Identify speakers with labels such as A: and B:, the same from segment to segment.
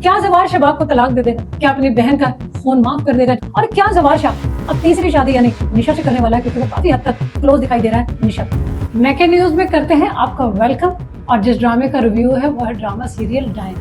A: क्या जवार शबाब को तलाक दे देगा? क्या अपनी बहन का खून माफ कर देगा? और क्या जवार शाह अब तीसरी शादी यानी निशा से करने वाला है, क्योंकि वो काफी हद तक क्लोज दिखाई दे रहा है निशा। मैके न्यूज में करते हैं आपका वेलकम, और जिस ड्रामे का रिव्यू है वो है ड्रामा सीरियल डाइन।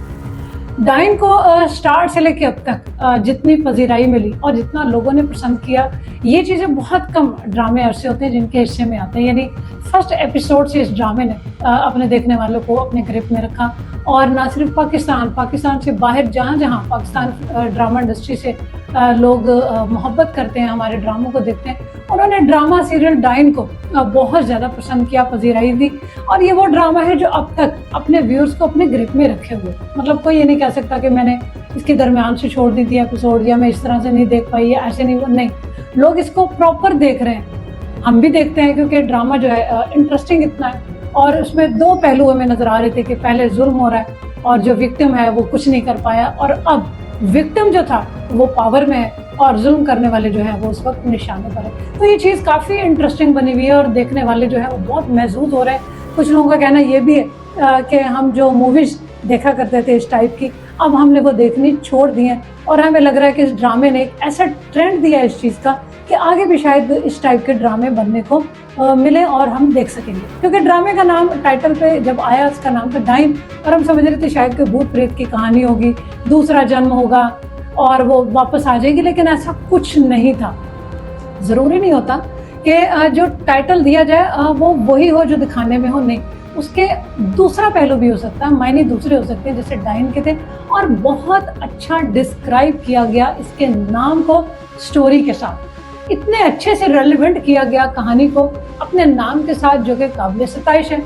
A: डाइन को स्टार्ट से लेके अब तक जितनी पजीराई मिली और जितना लोगों ने पसंद किया, ये चीज़ें बहुत कम ड्रामे ऐसे होते हैं जिनके हिस्से में आते हैं। यानी फर्स्ट एपिसोड से इस ड्रामे ने अपने देखने वालों को अपने ग्रिप में रखा, और ना सिर्फ पाकिस्तान से बाहर जहाँ जहाँ पाकिस्तान ड्रामा इंडस्ट्री से लोग मोहब्बत करते हैं, हमारे ड्रामों को देखते हैं, उन्होंने ड्रामा सीरियल डाइन को बहुत ज़्यादा पसंद किया, पजीराई दी। और ये वो ड्रामा है जो अब तक अपने व्यूअर्स को अपने ग्रिप में रखे हुए, मतलब कोई ये नहीं कह सकता कि मैंने इसके दरमियान से छोड़ दी थी एपिसोड, या मैं इस तरह से नहीं देख पाई, या ऐसे नहीं, लोग इसको प्रॉपर देख रहे हैं। हम भी देखते हैं क्योंकि ड्रामा जो है इंटरेस्टिंग इतना है, और उसमें दो पहलू हमें नजर आ रहे थे कि पहले जुल्म हो रहा है और जो विक्टिम है वो कुछ नहीं कर पाया, और अब विक्टिम जो था वो पावर में है और जुल्म करने वाले जो है वो उस वक्त निशाने पर है। तो ये चीज़ काफ़ी इंटरेस्टिंग बनी हुई है, और देखने वाले जो है वो बहुत महसूस हो रहे हैं। कुछ लोगों का कहना ये भी है कि हम जो मूवीज़ देखा करते थे इस टाइप की, अब हमने वो देखनी छोड़ दी है, और हमें लग रहा है कि इस ड्रामे ने एक ऐसा ट्रेंड दिया है इस चीज़ का कि आगे भी शायद इस टाइप के ड्रामे बनने को मिले और हम देख सकेंगे। क्योंकि ड्रामे का नाम टाइटल पे जब आया, उसका नाम था डाइन, और हम समझ रहे थे शायद कोई भूत प्रेत की कहानी होगी, दूसरा जन्म होगा और वो वापस आ जाएगी, लेकिन ऐसा कुछ नहीं था। ज़रूरी नहीं होता कि जो टाइटल दिया जाए वो वही हो जो दिखाने में हो, नहीं, उसके दूसरा पहलू भी हो सकता है, मायने दूसरे हो सकते हैं, जैसे डाइन के थे। और बहुत अच्छा डिस्क्राइब किया गया इसके नाम को स्टोरी के साथ, इतने अच्छे से रेलेवेंट किया गया कहानी को अपने नाम के साथ, जो कि काबिल सताइश है।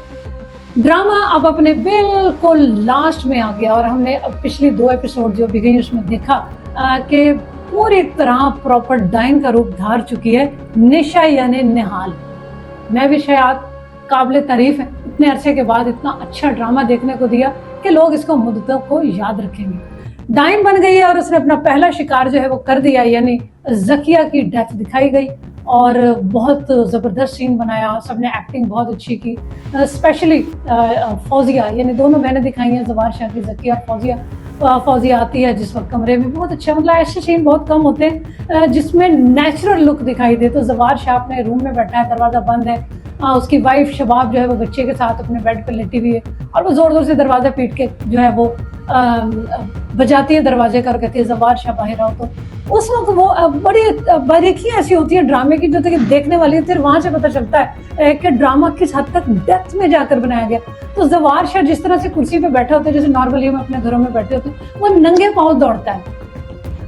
A: ड्रामा अब अपने बिल्कुल लास्ट में आ गया, और हमने अब पिछली 2 एपिसोड जो भी गई उसमें देखा कि पूरी तरह प्रॉपर डाइन का रूप धार चुकी है निशा यानी निहाल। मैं भी शायद काबिल तारीफ है, इतने अरसे के बाद इतना अच्छा ड्रामा देखने को दिया कि लोग इसको मुद्दतों को याद रखेंगे। डाइन बन गई है और उसने अपना पहला शिकार जो है वो कर दिया, यानी जकिया की डेथ दिखाई गई, और बहुत ज़बरदस्त सीन बनाया, सबने एक्टिंग बहुत अच्छी की, स्पेशली फौजिया, यानी दोनों बहनें दिखाई हैं, जवार शाह की जकिया और फौजिया आती है जिस वक्त कमरे में, बहुत अच्छा, मतलब ऐसे सीन बहुत कम होते हैं जिसमें नेचुरल लुक दिखाई दे। तो जवार शाह अपने रूम में बैठा है, दरवाज़ा बंद है, उसकी वाइफ शबाब जो है वो बच्चे के साथ अपने बेड पर लेटी हुई है, और वो ज़ोर ज़ोर से दरवाज़ा पीट के जो है वो बजाती है दरवाजे का और कहती है जवार शाह बाहर आओ। तो उस वक्त वो बड़ी बारीकियां ऐसी होती है ड्रामे की जो देखने वाली, फिर वहां से पता चलता है कि ड्रामा किस हद तक डेप्थ में जाकर बनाया गया। तो जवार शाह जिस तरह से कुर्सी पे बैठा होता है, जैसे नॉर्मली हम अपने घरों में बैठे होते हैं, वो नंगे पाँव दौड़ता है,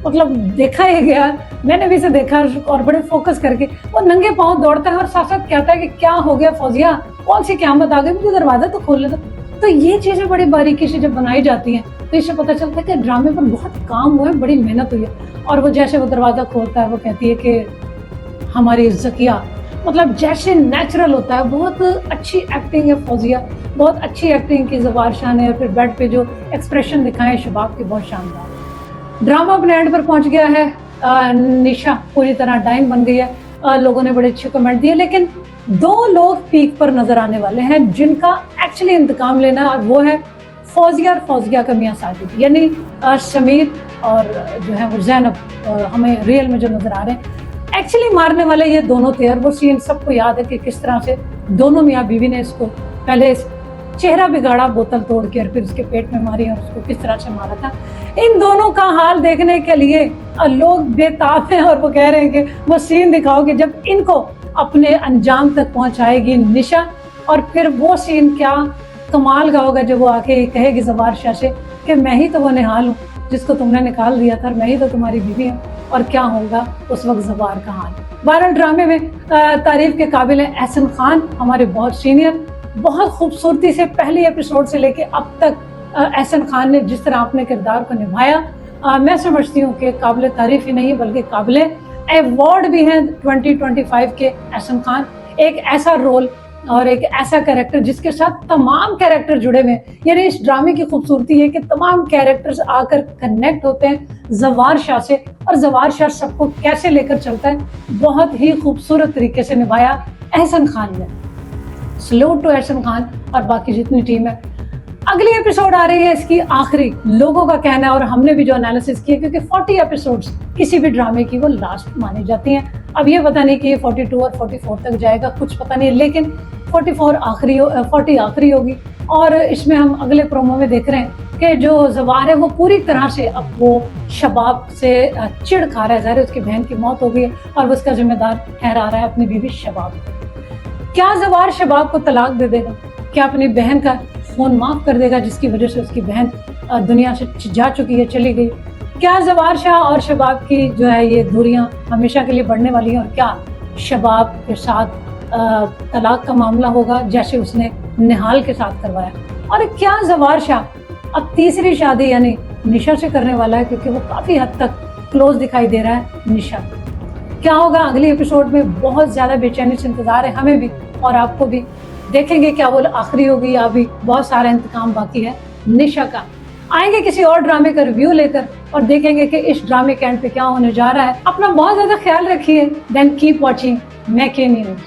A: मतलब देखा ही गया, मैंने भी इसे देखा और बड़े फोकस करके, वो नंगे पाँव दौड़ता है और साथ साथ कहता है कि क्या हो गया फौजिया, कौन सी क़यामत आ गई, मुझे दरवाजा तो खोल ले दो। तो ये चीज़ें बड़ी बारीकी से जब बनाई जाती हैं तो इससे पता चलता है कि ड्रामे पर बहुत काम हुआ है, बड़ी मेहनत हुई है। और वो जैसे वो दरवाज़ा खोलता है वो कहती है कि हमारी जकिया, मतलब जैसे नेचुरल होता है, बहुत अच्छी एक्टिंग है फौजिया, बहुत अच्छी एक्टिंग की जवार शाह ने, और फिर बेड पे जो एक्सप्रेशन दिखाए शबाब के, बहुत शानदार। ड्रामा अपने एंड पर पहुंच गया है, निशा पूरी तरह डाइन बन गई है, लोगों ने बड़े अच्छे कमेंट दिए, लेकिन 2 लोग पीक पर नजर आने वाले हैं जिनका एक्चुअली इंतकाम लेना, और वो है फौजिया और फौजिया का मियाँ साजिद, यानी समीर और जो है वो जैनब, हमें रियल में जो नजर आ रहे हैं। एक्चुअली मारने वाले ये दोनों थे, और वो सीन सबको याद है कि किस तरह से दोनों मियाँ बीवी ने इसको पहले चेहरा बिगाड़ा बोतल तोड़ के, और फिर उसके पेट में मारी और उसको किस तरह से मारा था। इन दोनों का हाल देखने के लिए लोग बेताब हैं, और वो कह रहे हैं कि वो सीन दिखाओ कि जब इनको अपने अंजाम तक पहुंचाएगी निशा, और फिर वो सीन क्या कमाल का होगा जब वो आके कहेगी जवार शाह से कि मैं ही तो वो निहाल हूँ जिसको तुमने निकाल दिया था, मैं ही तो तुम्हारी बीवी हूँ, और क्या होगा उस वक्त जवार का हाल। 12 ड्रामे में तारीफ के काबिल है एहसन खान, हमारे बहुत सीनियर, बहुत खूबसूरती से पहले एपिसोड से लेके अब तक एहसन खान ने जिस तरह अपने किरदार को निभाया, मैं समझती हूँ कि काबिल तारीफ ही नहीं बल्कि काबिल अवार्ड भी हैं 2025 के। एहसन खान एक ऐसा रोल और एक ऐसा कैरेक्टर जिसके साथ तमाम कैरेक्टर जुड़े हुए हैं, यानी इस ड्रामे की खूबसूरती है कि तमाम कैरेक्टर्स आकर कनेक्ट होते हैं जवार शाह से, और जवार शाह सबको कैसे लेकर चलता है, बहुत ही खूबसूरत तरीके से निभाया एहसन खान ने। सल्यूट टू एहसन खान और बाकी जितनी टीम है। अगली एपिसोड आ रही है इसकी आखिरी, लोगों का कहना है और हमने भी जो एनालिसिस किया, क्योंकि 40 एपिसोड्स किसी भी ड्रामे की वो लास्ट मानी जाती हैं। अब ये पता नहीं कि ये 42 और 44 तक जाएगा, कुछ पता नहीं, लेकिन 40 आखिरी होगी। और इसमें हम अगले प्रोमो में देख रहे हैं कि जो जवार है वो पूरी तरह से अब वो शबाब से चिढ़ खा रहा है। ज़ाहिर है उसकी बहन की मौत हो गई है और वो उसका जिम्मेदार ठहरा रहा है अपनी बीवी शबाब। क्या जवार शबाब को तलाक दे देगा? क्या अपनी बहन का खून माफ कर देगा जिसकी वजह से उसकी बहन दुनिया से जा चुकी है, चली गई? क्या जवार शाह और शबाब की जो है ये दूरियां हमेशा के लिए बढ़ने वाली हैं? और क्या शबाब के साथ तलाक का मामला होगा जैसे उसने निहाल के साथ करवाया? और क्या जवार शाह अब तीसरी शादी यानी निशा से करने वाला है, क्योंकि वो काफी हद तक क्लोज दिखाई दे रहा है निशा। क्या होगा अगली एपिसोड में? बहुत ज्यादा बेचैनी से इंतजार है हमें भी और आपको भी। देखेंगे क्या वो आखिरी होगी या अभी बहुत सारा इंतकाम बाकी है निशा का। आएंगे किसी और ड्रामे का रिव्यू लेकर और देखेंगे कि इस ड्रामे के एंड पे क्या होने जा रहा है। अपना बहुत ज्यादा ख्याल रखिए। देन कीप वॉचिंग मैके न्यूज।